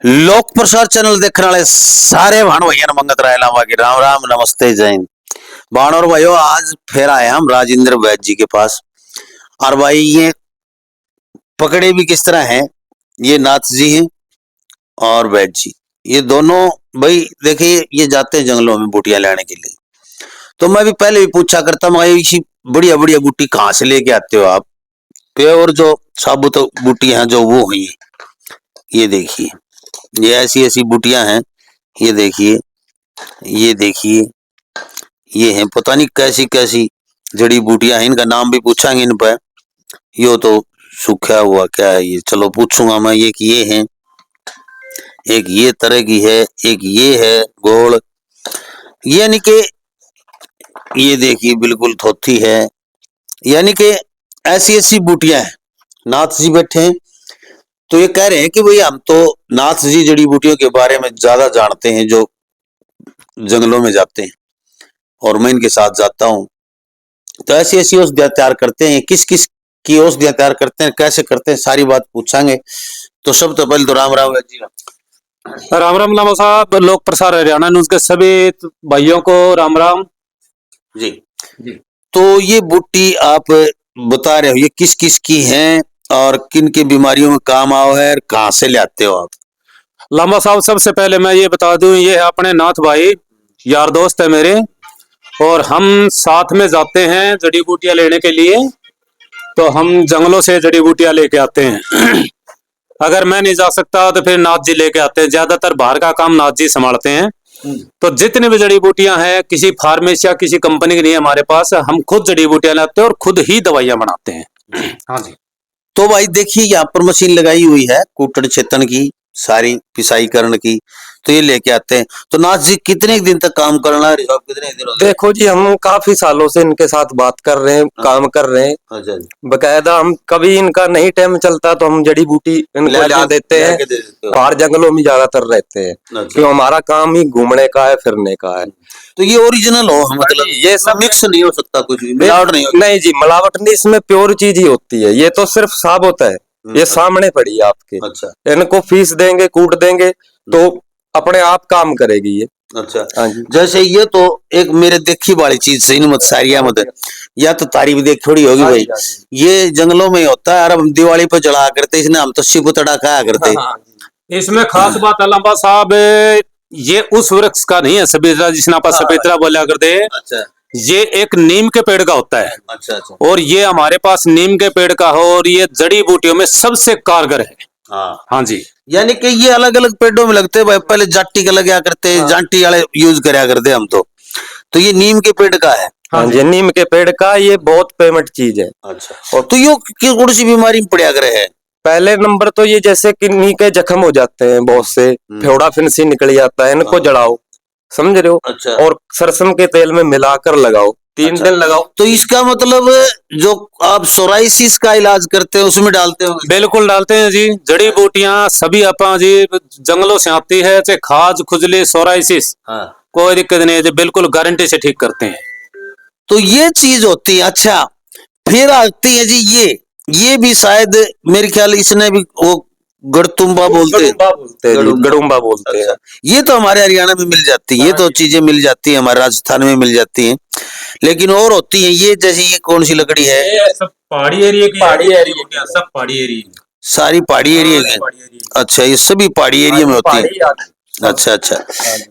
लोक प्रसार चैनल देखने वाले सारे भाण भैया ने मंगत राय लामा की राम राम नमस्ते जय हिंद। भाण और भाइयों, आज फिर आए हम राजेंद्र वैद्य जी के पास। और भाई ये पकड़े भी किस तरह हैं, ये नाथ जी हैं और वैद्य जी, ये दोनों भाई देखिए ये जाते हैं जंगलों में बूटियां लाने के लिए। तो मैं भी पहले भी पूछा करता हूँ इसी बढ़िया बढ़िया बूटी कहाँ से लेके आते हो आप? प्योर जो साबुत बूटी हैं जो वो हुई, ये देखिए ये ऐसी ऐसी बूटियां हैं। ये देखिए, ये देखिए, ये हैं पता नहीं कैसी कैसी जड़ी बूटियां हैं। इनका नाम भी पूछांगे इन पर। यो तो सूखा हुआ क्या है ये, चलो पूछूंगा मैं। ये कि ये हैं, एक ये तरह की है, एक ये है गोल, यानी कि ये देखिए बिल्कुल थोथी है। यानी कि ऐसी ऐसी बूटियां हैं। नाथ जी बैठे हैं तो ये कह रहे हैं कि भाई हम तो नाथ जी जड़ी बूटियों के बारे में ज्यादा जानते हैं, जो जंगलों में जाते हैं और मैं इनके साथ जाता हूँ। तो ऐसी ऐसी औषधियां तैयार करते हैं, किस किस की औषधियां तैयार करते हैं, कैसे करते हैं, सारी बात पूछांगे। तो सब तो पहले तो राम राम जी। राम राम लामा साहब, लोक प्रसार हरियाणा न्यूज के सभी भाइयों को राम राम जी। तो ये बूटी आप बता रहे हो ये किस किस की हैं और किन किन बीमारियों में काम आओ है, कहाँ से लाते हो आप? लामा साहब, सबसे पहले मैं ये बता दूं, ये है अपने नाथ भाई, यार दोस्त है मेरे, और हम साथ में जाते हैं जड़ी बूटियां लेने के लिए। तो हम जंगलों से जड़ी बूटियां लेके आते हैं। अगर मैं नहीं जा सकता तो फिर नाथ जी लेके आते हैं। ज्यादातर बाहर का काम नाथ जी संभालते हैं। तो जितनी भी जड़ी बूटियां हैं, किसी फार्मेसी या किसी कंपनी की नहीं है हमारे पास, हम खुद जड़ी बूटियां लाते हैं और खुद ही दवाइयां बनाते हैं। हाँ जी। तो भाई देखिए यहाँ पर मशीन लगाई हुई है कूटन छेतन की, सारी पिसाई करण की, तो ये लेके आते हैं। तो नाथ जी कितने दिन तक काम करना है, कितने दिन हो गए? देखो जी, हम काफी सालों से इनके साथ बात कर रहे हैं, काम कर रहे हैं। अच्छा, बकायदा हम कभी इनका नहीं टाइम चलता तो हम जड़ी बूटी इनको ला देते हैं। बाहर जंगलों में ज्यादातर रहते हैं क्योंकि हमारा काम ही घूमने का है, फिरने का है। तो ये ओरिजिनल हो, मतलब ये सब मिक्स नहीं हो सकता, कुछ भी मिलावट नहीं हो? नहीं जी, मिलावट नहीं, इसमें प्योर चीज ही होती है। ये तो सिर्फ साबुत है, ये सामने पड़ी है आपके। अच्छा, इनको फीस देंगे, कूट देंगे तो अपने आप काम करेगी ये। अच्छा। हाँ जी। जैसे ये तो एक मेरे देखी वाली चीज सही मत सारिया मत, या तो तारीफ देख थोड़ी होगी भाई। ये जंगलों में होता है और हम दिवाली पर जला करते, इसने हम तो शिपुतड़ा खाया करते। इसमें खास बात अलामा साहब, ये उस वृक्ष का नहीं है सपेतरा, जिसने आप सपेतरा बोला करते हैं। अच्छा, ये एक नीम के पेड़ का होता है। अच्छा, अच्छा। और ये हमारे पास नीम के पेड़ का हो, और ये जड़ी बूटियों में सबसे कारगर है। हाँ, हाँ जी। यानी कि ये अलग अलग पेड़ों में लगते हैं भाई। पहले जाटी का लगा करते, जाटी वाले यूज करया करते हम तो ये नीम के पेड़ का है। हाँ जी, नीम के पेड़ का ये बहुत पेमेंट चीज है। अच्छा, और तो यो कौन सी बीमारी में पड़ा करे है? पहले नंबर तो ये जैसे किन्हीं के जख्म हो जाते हैं बहुत से, फेवड़ा फिंसी निकल जाता है, इनको जलाओ, समझ रहे हो? अच्छा। और सरसों के तेल में मिलाकर लगाओ, 3 दिन लगाओ। तो इसका मतलब जो आप सोराइसिस का इलाज करते हैं उसमें डालते हो? बिल्कुल डालते हैं जी। जड़ी बूटियां सभी अपा जी जंगलों से आती है, चाहे खाज, खुजली, सोराइसिस, हाँ। कोई दिक्कत नहीं है जी, बिल्कुल गारंटी से ठीक करते हैं। तो ये चीज होती है। अच्छा, फिर आती है जी ये भी शायद मेरे ख्याल इसने भी वो गड़तुम्बा बोलते हैं, गड़ुम्बा बोलते हैं। ये तो हमारे हरियाणा में मिल जाती है, ये तो चीजें मिल जाती है, हमारे राजस्थान में मिल जाती हैं। लेकिन और होती है ये, जैसे ये कौन सी लकड़ी है? ये सब पहाड़ी एरिया की, पहाड़ी एरिया, सब पहाड़ी एरिया, सारी पहाड़ी एरिया की। अच्छा, ये सभी पहाड़ी एरिया में होती है। अच्छा, अच्छा,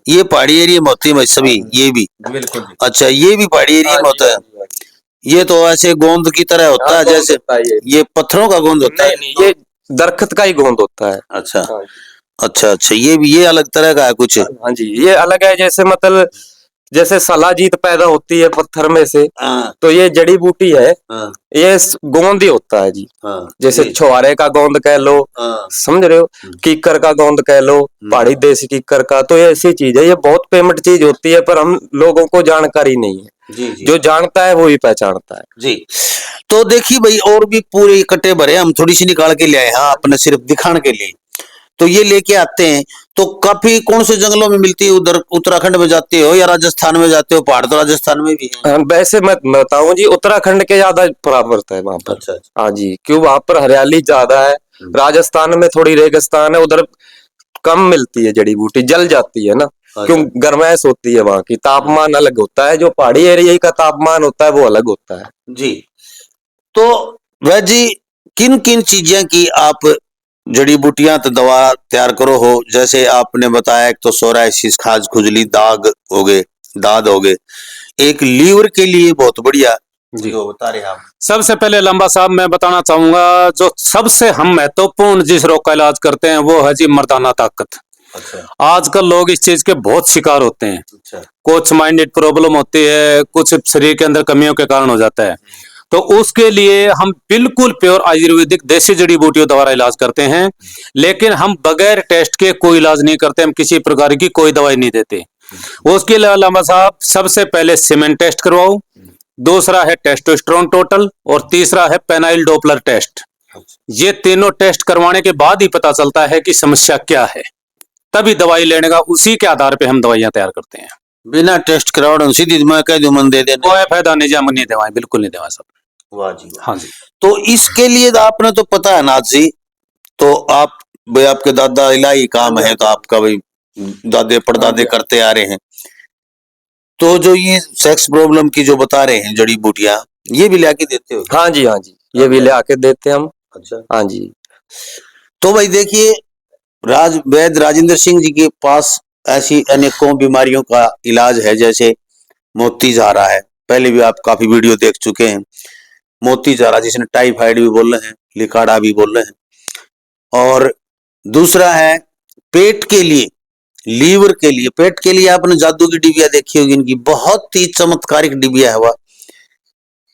ये पहाड़ी एरिया में होती है भाई सभी, ये भी? बिल्कुल। अच्छा, ये भी पहाड़ी एरिया में होता है। ये तो ऐसे गोंद की तरह होता है, जैसे ये पत्थरों का गोंद होता है। ये दरख्त का ही गोंद होता है। अच्छा, अच्छा, अच्छा, ये अलग तरह का है कुछ? हाँ जी, ये अलग है। जैसे मतलब जैसे सलाजीत पैदा होती है पत्थर में से, तो ये जड़ी बूटी है, ये गोंद ही होता है जी। जैसे छुआरे का गोंद कह लो, समझ रहे हो, कीकर का गोंद कह लो, पहाड़ी देसी कीकर का, तो ये ऐसी चीज है। ये बहुत पेमेंट चीज होती है, पर हम लोगों को जानकारी नहीं है। जी, जी। जो जानता है वो ही पहचानता है जी। तो देखिए भाई, और भी पूरे कट्टे भरे हम थोड़ी सी निकाल के ले आए, हाँ, अपने सिर्फ दिखाने के लिए। तो ये लेके आते हैं। तो काफी कौन से जंगलों में मिलती है? उधर उत्तराखंड में जाते हो या राजस्थान में जाते हो? पहाड़ तो राजस्थान में भी है। वैसे मैं बताऊं जी, उत्तराखंड के ज्यादा प्रभावित है वहां पर। अच्छा, हाँ जी, क्यों वहां पर हरियाली ज्यादा है। राजस्थान में थोड़ी रेगिस्तान है, उधर कम मिलती है जड़ी बूटी, जल जाती है ना, क्यों गर्माइश होती है, वहां की तापमान अलग होता है, जो पहाड़ी एरिया का तापमान होता है वो अलग होता है जी। तो वैद्य जी, किन किन चीजें की आप जड़ी बूटियां तो दवा तैयार करो हो? जैसे आपने बताया, एक तो सोराइसिस, खाज खुजली, दाद हो गए, एक लीवर के लिए बहुत बढ़िया जी। जो बता रहे हैं आप। सबसे पहले लंबा साहब मैं बताना चाहूंगा, जो सबसे हम महत्वपूर्ण जिस रोग का इलाज करते हैं वो है जी मर्दाना ताकत। अच्छा। आजकल लोग इस चीज के बहुत शिकार होते हैं। अच्छा। कुछ माइंडेड प्रॉब्लम होती है, कुछ शरीर के अंदर कमियों के कारण हो जाता है, तो उसके लिए हम बिल्कुल प्योर आयुर्वेदिक देसी जड़ी बूटियों द्वारा इलाज करते हैं। लेकिन हम बगैर टेस्ट के कोई इलाज नहीं करते, हम किसी प्रकार की कोई दवाई नहीं देते। उसके लिए लंबा साहब सबसे पहले सीमेंट टेस्ट करवाओ, दूसरा है टेस्टोस्टेरोन टोटल, और तीसरा है पेनाइल डोपलर टेस्ट। ये तीनों टेस्ट करवाने के बाद ही पता चलता है कि समस्या क्या है, तभी दवाई लेने का, उसी के आधार पे हम दवाइयां तैयार करते हैं। बिना टेस्ट कराओ सीधी मैं कह दूं मन दे देना, कोई फायदा नहीं जी, हम नहीं दवाएं, बिल्कुल नहीं दवाएं सब। वाह जी। हाँ जी। तो इसके लिए आपने तो पता है नाथ जी, तो आप भाई आपके दादा इलाही काम है, तो आपका भाई दादे परदादे करते आ रहे हैं। तो जो ये सेक्स प्रॉब्लम की जो बता रहे हैं जड़ी बूटियां, ये भी लाके देते हो? हाँ जी, हाँ जी, ये भी ले आके देते हैं हम। अच्छा। हाँ जी। तो भाई देखिए, वैद्य राजेंद्र सिंह जी के पास ऐसी अनेकों बीमारियों का इलाज है, जैसे मोती झारा है, पहले भी आप काफी वीडियो देख चुके हैं। मोती झारा जिसने टाइफाइड भी बोल रहे हैं, लिकाड़ा भी बोल रहे हैं। और दूसरा है पेट के लिए, लीवर के लिए। पेट के लिए आपने जादू की डिबिया देखी होगी, इनकी बहुत ही चमत्कारिक डिबिया है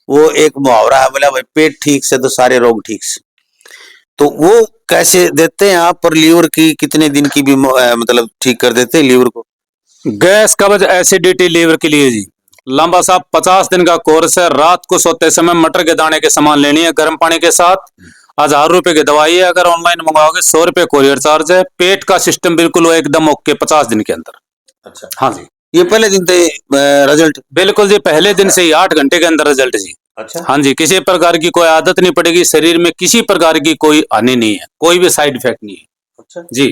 वो एक मुहावरा है, बोला भाई पेट ठीक से तो सारे रोग ठीक से। तो वो कैसे देते हैं आप? पर लीवर की कितने दिन की भी मतलब ठीक कर देते हैं लीवर को? गैस, कब्ज, एसिडिटी, लीवर के लिए जी लंबा साहब 50 दिन का कोर्स है। रात को सोते समय मटर के दाने के सामान लेनी है गर्म पानी के साथ। 1000 रुपए की दवाई है, अगर ऑनलाइन मंगवाओगे 100 रुपए कोरियर चार्ज है। पेट का सिस्टम बिल्कुल वो एकदम ओके 50 दिन के अंदर। अच्छा। हाँ जी, ये पहले दिन से रिजल्ट? बिल्कुल जी, पहले दिन से ही 8 घंटे के अंदर रिजल्ट जी। अच्छा। हाँ जी, किसी प्रकार की कोई आदत नहीं पड़ेगी, शरीर में किसी प्रकार की कोई हानि नहीं है, कोई भी साइड इफेक्ट नहीं है। अच्छा जी।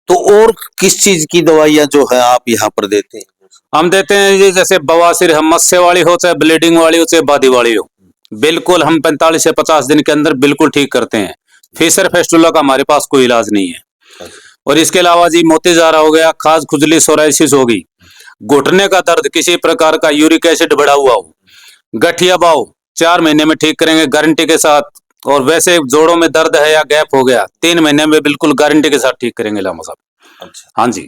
तो और किस चीज की दवाइयां जो है आप यहाँ पर देते हैं? हम देते हैं जी, जैसे बवासीर है, मस्से वाली हो, चाहे ब्लीडिंग वाली हो, चाहे बादी वाली हो, बिल्कुल हम 45 से 50 दिन के अंदर बिल्कुल ठीक करते हैं। फिशर फेस्टुला का हमारे पास कोई इलाज नहीं है। और इसके अलावा जी मोती झारा हो गया, खाज खुजली, सोराइसिस होगी, घुटने का दर्द, किसी प्रकार का यूरिक एसिड बढ़ा हुआ हो, गठिया बाव, 4 महीने में ठीक करेंगे गारंटी के साथ। और वैसे जोड़ों में दर्द है या गैप हो गया, 3 महीने में बिल्कुल गारंटी के साथ ठीक करेंगे लामा साहब। अच्छा। हाँ जी।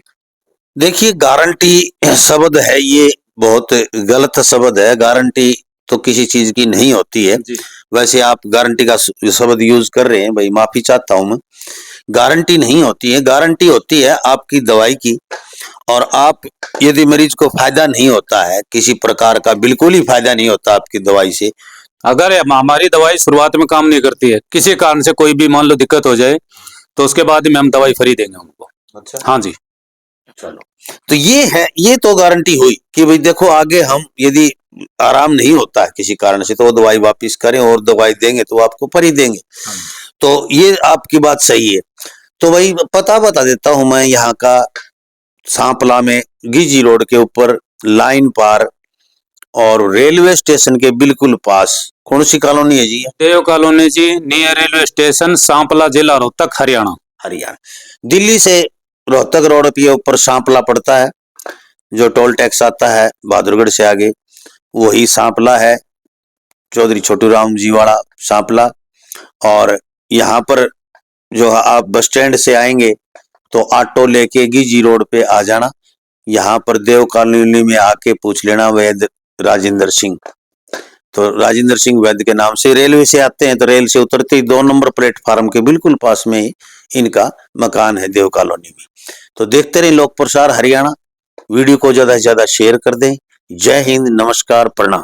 देखिए, गारंटी शब्द है, ये बहुत गलत शब्द है। गारंटी तो किसी चीज की नहीं होती है। वैसे आप गारंटी का शब्द यूज कर रहे हैं, भाई माफी चाहता हूं मैं। गारंटी नहीं होती है, गारंटी होती है आपकी दवाई की। और आप यदि मरीज को फायदा नहीं होता है किसी प्रकार का, बिल्कुल ही फायदा नहीं होता आपकी दवाई से, अगर हमारी दवाई शुरुआत में काम नहीं करती है, किसी कारण से कोई भी मान लो दिक्कत हो जाए, तो उसके बाद में हम दवाई फ्री देंगे उनको। अच्छा। हाँ जी। चलो, तो ये है, ये तो गारंटी हुई कि भाई देखो आगे हम यदि आराम नहीं होता है किसी कारण से, तो वो दवाई वापस करें और दवाई देंगे तो आपको फ्री देंगे। तो ये आपकी बात सही है। तो भाई पता बता देता हूं मैं, यहाँ का सांपला में गिजी रोड के ऊपर लाइन पार और रेलवे स्टेशन के बिल्कुल पास कौन सी कॉलोनी है जी? देव कॉलोनी जी, नियर रेलवे स्टेशन, सांपला, जिला रोहतक, हरियाणा। हरियाणा। दिल्ली से रोहतक रोड के ऊपर सांपला पड़ता है, जो टोल टैक्स आता है बहादुरगढ़ से आगे, वही सांपला है, चौधरी छोटू राम जी वाला सांपला। और यहाँ पर जो आप बस स्टैंड से आएंगे तो ऑटो लेके गिजी रोड पे आ जाना। यहाँ पर देव कॉलोनी में आके पूछ लेना वैद्य राजेंद्र सिंह। तो राजेंद्र सिंह वैद्य के नाम से रेलवे से आते हैं, तो रेल से उतरते ही 2 नंबर प्लेटफार्म के बिल्कुल पास में ही इनका मकान है देव कॉलोनी में। तो देखते रहे लोक प्रसार हरियाणा। वीडियो को ज्यादा से ज्यादा शेयर कर दें। जय हिंद, नमस्कार, प्रणाम।